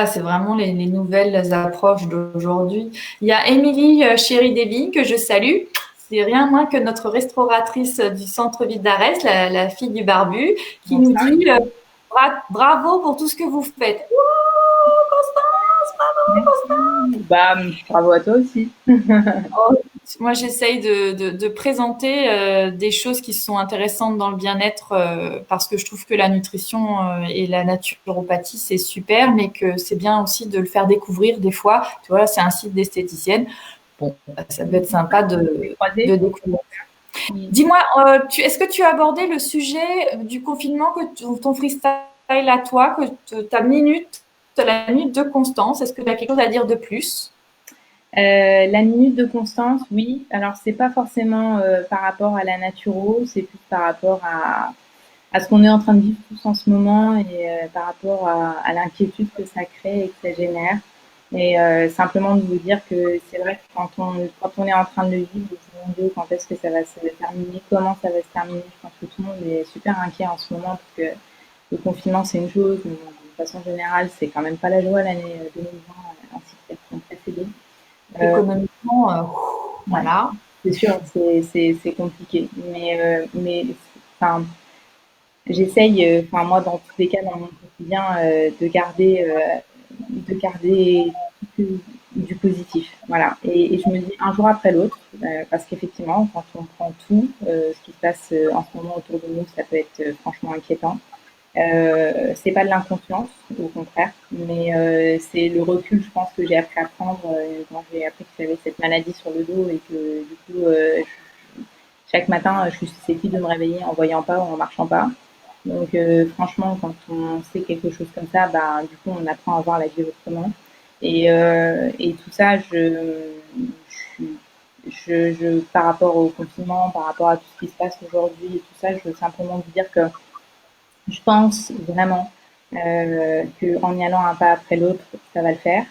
c'est vraiment les nouvelles approches d'aujourd'hui. Il y a Émilie Chéri Devine que je salue. C'est rien moins que notre restauratrice du centre-ville d'Arès, la fille du barbu, qui nous dit bravo pour tout ce que vous faites. Constance, bravo Constance. Bravo à toi aussi. Moi, j'essaye de présenter des choses qui sont intéressantes dans le bien-être parce que je trouve que la nutrition et la naturopathie, c'est super, mais que c'est bien aussi de le faire découvrir des fois. Tu vois, c'est un site d'esthéticienne. Bon, ça peut être sympa de découvrir. Dis-moi, est-ce que tu as abordé le sujet du confinement, ton freestyle à toi, que ta minute, la minute de Constance, est-ce que tu as quelque chose à dire de plus? La minute de Constance, oui. Alors, c'est pas forcément par rapport à la naturo, c'est plus par rapport à ce qu'on est en train de vivre tous en ce moment et par rapport à l'inquiétude que ça crée et que ça génère. Et simplement de vous dire que c'est vrai que quand on est en train de le vivre, de se demander quand est-ce que ça va se terminer, comment ça va se terminer, je pense que tout le monde est super inquiet en ce moment parce que le confinement, c'est une chose, mais bon, de façon générale, c'est quand même pas la joie l'année 2020 ainsi que celle qui ont précédé. Économiquement, voilà. C'est sûr, c'est compliqué. Mais enfin, j'essaye, enfin moi dans tous les cas dans mon quotidien, de garder du positif. Voilà. Et je me dis un jour après l'autre, parce qu'effectivement, quand on prend tout, ce qui se passe en ce moment autour de nous, ça peut être franchement inquiétant. C'est pas de l'inconfiance, au contraire, mais c'est le recul, je pense, que j'ai appris à prendre quand j'ai appris que j'avais cette maladie sur le dos et que du coup, chaque matin, je suis susceptible de me réveiller en voyant pas ou en marchant pas. Donc franchement, quand on sait quelque chose comme ça, bah, du coup, on apprend à voir la vie autrement. Et tout ça, par rapport au confinement, par rapport à tout ce qui se passe aujourd'hui et tout ça, je veux simplement vous dire que je pense vraiment qu'en y allant un pas après l'autre, ça va le faire.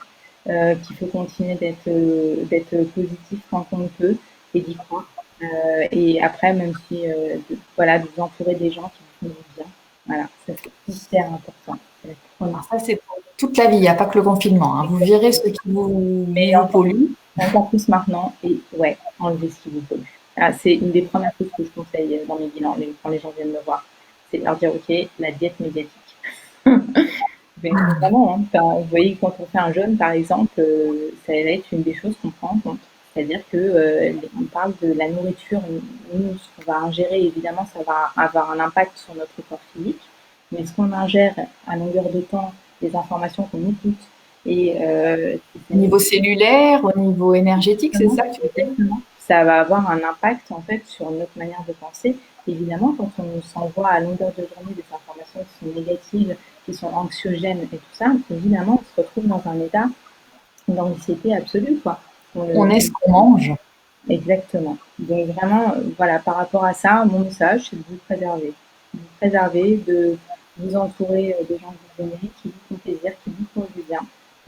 Qu'il faut continuer d'être positif quand on peut et d'y croire. Et après, même si, voilà, de vous entourer des gens qui vous font du bien. Voilà, ça c'est hyper important. Alors ça, c'est pour toute la vie, il n'y a pas que le confinement. Hein. Vous virez ce Mais qui vous pollue. encore plus maintenant, et ouais, enlever ce qui vous pollue. Ah, c'est une des premières choses que je conseille dans mes bilans quand les gens viennent me voir. C'est de leur dire, OK, la diète médiatique. Mais vraiment, hein, vous voyez, quand on fait un jeûne, par exemple, ça va être une des choses qu'on prend en compte. C'est-à-dire que on parle de la nourriture, nous, ce qu'on va ingérer, évidemment, ça va avoir un impact sur notre corps physique, mais ce qu'on ingère à longueur de temps, les informations qu'on écoute, et Au niveau cellulaire, au niveau énergétique, c'est ça que tu veux dire? exactement, ça va avoir un impact en fait sur notre manière de penser. Évidemment, quand on s'envoie à longueur de journée des informations qui sont négatives, qui sont anxiogènes et tout ça, évidemment, on se retrouve dans un état d'anxiété absolue, quoi. On est ce qu'on mange. Exactement. Donc vraiment, voilà, par rapport à ça, mon message, c'est de vous préserver. De vous préserver, de vous entourer des gens que vous aimez, qui vous font plaisir, qui vous font du bien.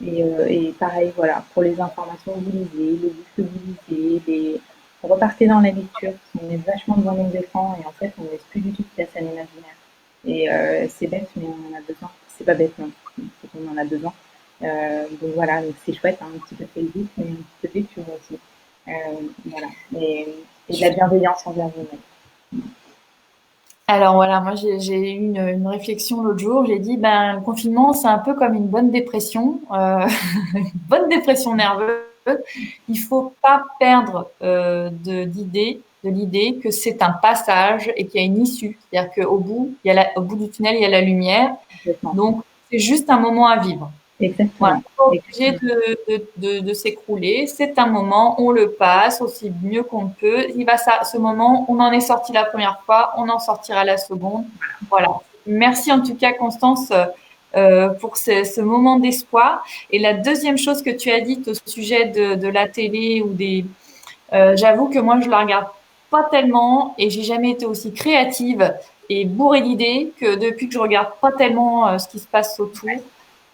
Et pareil, voilà, pour les informations que vous lisez, le livre que vous lisez, repartez dans la lecture, parce qu'on est vachement devant nos écrans et en fait, on ne laisse plus du tout de place à l'imaginaire. Et c'est bête, mais on en a besoin. C'est pas bête, non. On en a besoin. Donc voilà, donc c'est chouette, hein, un petit peu Facebook, mais un petit peu lecture aussi. Voilà. Et de la bienveillance envers vous-même. Alors voilà, moi j'ai eu une réflexion l'autre jour. J'ai dit, ben, le confinement, c'est un peu comme une bonne dépression, une bonne dépression nerveuse. Il faut pas perdre de l'idée que c'est un passage et qu'il y a une issue. C'est-à-dire qu'au bout, au bout du tunnel, il y a la lumière. Complètement. Donc, c'est juste un moment à vivre. Voilà, Exactement. pas obligé Exactement. de s'écrouler. C'est un moment, on le passe aussi mieux qu'on peut. Il va ça, ce moment, on en est sorti la première fois, on en sortira la seconde. Voilà. Merci en tout cas, Constance, pour ce moment d'espoir. Et la deuxième chose que tu as dite au sujet de la télé ou j'avoue que moi je la regarde pas tellement et j'ai jamais été aussi créative et bourrée d'idées que depuis que je regarde pas tellement ce qui se passe autour.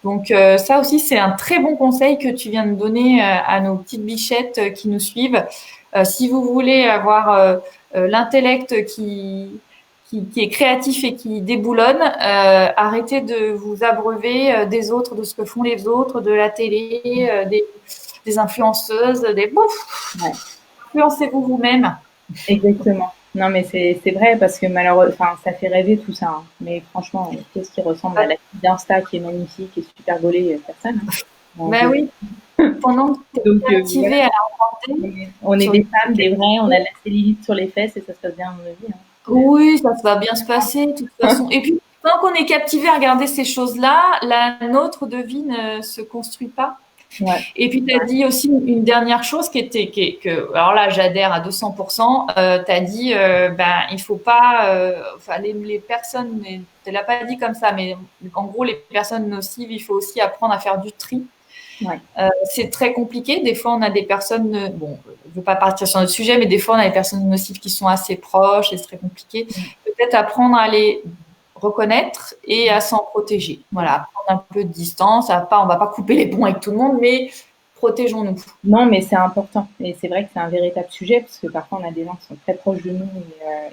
Donc ça aussi, c'est un très bon conseil que tu viens de donner à nos petites bichettes qui nous suivent. Si vous voulez avoir l'intellect qui est créatif et qui déboulonne, arrêtez de vous abreuver des autres, de ce que font les autres, de la télé, des influenceuses, des bouf. Ouais. Influencez-vous vous-même. Exactement. Non, mais c'est vrai parce que malheureusement, enfin, ça fait rêver tout ça. Hein. Mais franchement, qu'est-ce qui ressemble à la fille d'Insta qui est magnifique et super gaulée? Personne. Hein. Ben oui. Pendant que tu Donc, es activé voilà. à la rentrée, On est des femmes, des vraies, on a la cellulite sur les fesses et ça se passe bien dans nos vies. Hein. oui, ça va bien se passer, de toute façon. Et puis, tant qu'on est captivé à regarder ces choses-là, la nôtre de vie ne se construit pas. Ouais. Et puis, tu as dit aussi une dernière chose alors là, j'adhère à 200%. Tu as dit, ben, il faut pas, enfin, les personnes, tu l'as pas dit comme ça, mais en gros, les personnes nocives, il faut aussi apprendre à faire du tri. Ouais. C'est très compliqué. Des fois, on a des personnes, bon, je ne veux pas partir sur notre sujet, mais des fois, on a des personnes nocives qui sont assez proches et c'est très compliqué. Peut-être apprendre à les reconnaître et à s'en protéger. Voilà, prendre un peu de distance. On va pas couper les ponts avec tout le monde, mais protégeons-nous. Non, mais c'est important. Et c'est vrai que c'est un véritable sujet, parce que parfois on a des gens qui sont très proches de nous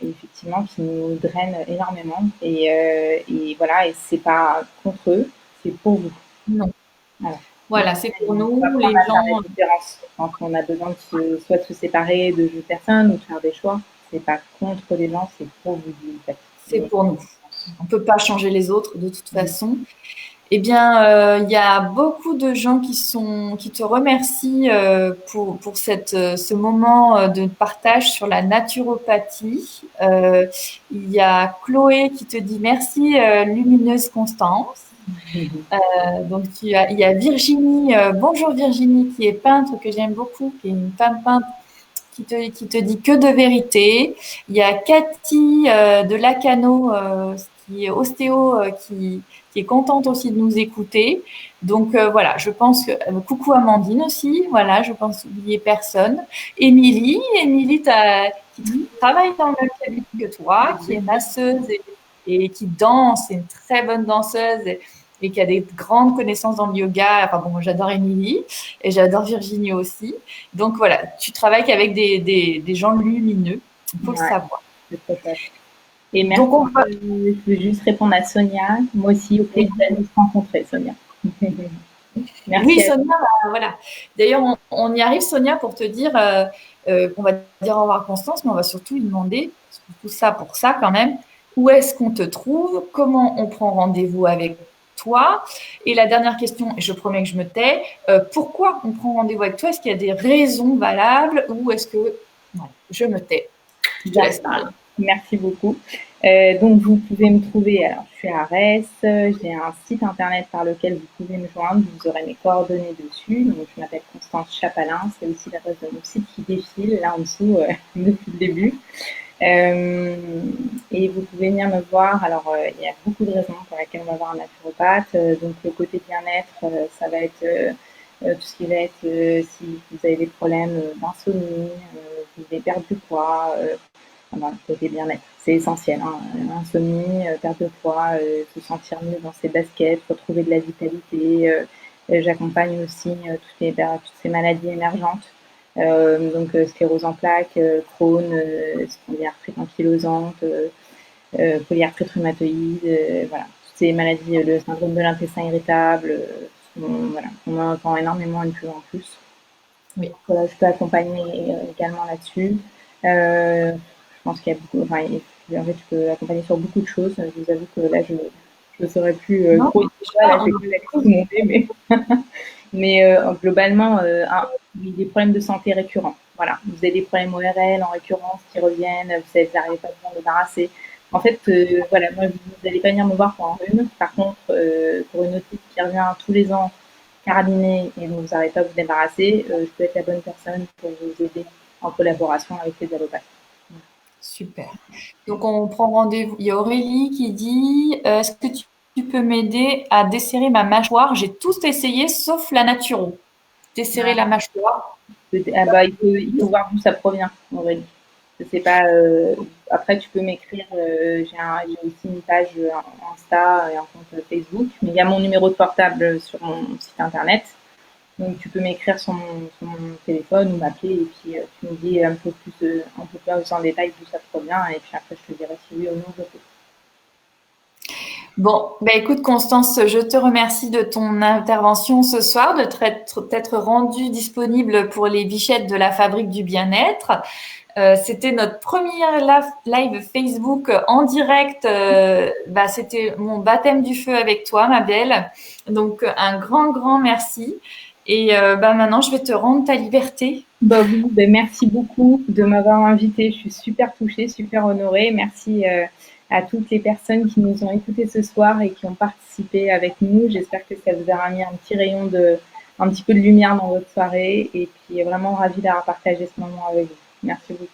et effectivement qui nous drainent énormément. Et voilà, et c'est pas contre eux, c'est pour vous. Non. Voilà, c'est pour nous, on les gens. La différence quand on a besoin soit de se séparer de personnes ou de faire des choix. C'est pas contre les gens, c'est pour vous. En fait. C'est pour nous. On ne peut pas changer les autres de toute façon. Eh bien, il y a beaucoup de gens qui te remercient pour ce moment de partage sur la naturopathie. Il y a Chloé qui te dit merci, lumineuse Constance. Donc, il y a Virginie, bonjour Virginie, qui est peintre, que j'aime beaucoup, qui est une femme peintre, qui te dit que de vérité. Il y a Cathy de Lacano, qui est ostéo, qui est contente aussi de nous écouter. Donc voilà, je pense que coucou Amandine aussi, voilà, je pense oublier personne. Émilie qui travaille dans le même cabinet que toi, qui est masseuse et qui danse, c'est une très bonne danseuse et qui a des grandes connaissances dans le yoga. Enfin bon, moi j'adore Émilie et j'adore Virginie aussi. Donc voilà, tu travailles qu'avec des gens lumineux, il faut le savoir. C'est très chouette. Et merci. Donc je veux juste répondre à Sonia. Moi aussi, au plaisir de se rencontrer, Sonia. Merci. Oui, Sonia, voilà. D'ailleurs, on y arrive, Sonia, pour te dire, on va dire au revoir Constance, mais on va surtout lui demander, tout ça pour ça quand même, où est-ce qu'on te trouve, comment on prend rendez-vous avec toi. Et la dernière question, et je promets que je me tais, pourquoi on prend rendez-vous avec toi? Est-ce qu'il y a des raisons valables ou est-ce que... Ouais, je me tais. Je te laisse parler. Merci beaucoup. Donc, vous pouvez me trouver, alors je suis à Arès, j'ai un site internet par lequel vous pouvez me joindre, vous aurez mes coordonnées dessus. Donc, je m'appelle Constance Chapalin, c'est aussi l'adresse de mon site qui défile là en dessous depuis le début. Et vous pouvez venir me voir. Alors, il y a beaucoup de raisons pour lesquelles on va voir un naturopathe. Donc, le côté bien-être, ça va être tout ce qui va être si vous avez des problèmes d'insomnie, vous voulez perdre du poids, voilà, côté bien-être, c'est essentiel. Hein. Insomnie, perte de poids, se sentir mieux dans ses baskets, retrouver de la vitalité. J'accompagne aussi toutes ces maladies émergentes. Donc sclérose en plaques, Crohn, spondylarthrite ankylosante, polyarthrite rhumatoïde, voilà, toutes ces maladies, le syndrome de l'intestin irritable, voilà, on en entend énormément une plus en plus. Oui. Voilà, je peux accompagner également là-dessus. Je pense qu'il y a beaucoup, enfin, en fait, je peux accompagner sur beaucoup de choses. Je vous avoue que là, je ne saurais plus trop là, j'ai mais globalement, des problèmes de santé récurrents. Voilà, vous avez des problèmes ORL en récurrence qui reviennent, vous n'arrivez pas à vous en débarrasser. En fait, voilà, moi, vous n'allez pas venir me voir pour un rhume. Par contre, pour une otite qui revient tous les ans, carabinée, et dont vous n'arrivez pas à vous débarrasser, je peux être la bonne personne pour vous aider en collaboration avec les allopathes. Super. Donc, on prend rendez-vous. Il y a Aurélie qui dit est-ce que tu peux m'aider à desserrer ma mâchoire? J'ai tout essayé sauf la naturo. Desserrer la mâchoire. Ah bah, il faut voir d'où ça provient, Aurélie. Je sais pas. Après, tu peux m'écrire. J'ai aussi une page Insta et un compte Facebook. Mais il y a mon numéro de portable sur mon site internet. Donc, tu peux m'écrire sur mon téléphone ou m'appeler et puis tu me dis un peu plus en détail d'où ça provient. Et puis après, je te dirai si oui ou non je peux. Bon, bah écoute Constance, je te remercie de ton intervention ce soir, de t'être rendue disponible pour les bichettes de la Fabrique du Bien-être. C'était notre première live Facebook en direct. C'était mon baptême du feu avec toi, ma belle. Donc, un grand merci. Et maintenant, je vais te rendre ta liberté. Oui, merci beaucoup de m'avoir invitée. Je suis super touchée, super honorée. Merci à toutes les personnes qui nous ont écoutés ce soir et qui ont participé avec nous. J'espère que ça vous aura mis un petit peu de lumière dans votre soirée. Et puis, vraiment ravie d'avoir partagé ce moment avec vous. Merci beaucoup.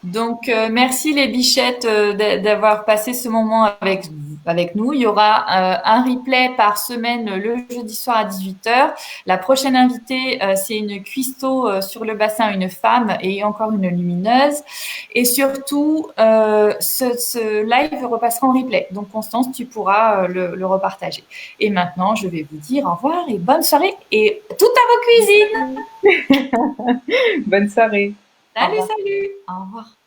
Donc, merci les bichettes d'avoir passé ce moment avec nous. Il y aura un replay par semaine le jeudi soir à 18h. La prochaine invitée, c'est une cuistot sur le bassin, une femme et encore une lumineuse. Et surtout, ce live repassera en replay. Donc, Constance, tu pourras le repartager. Et maintenant, je vais vous dire au revoir et bonne soirée et tout à vos cuisines. Bonne soirée. Salut. Au revoir.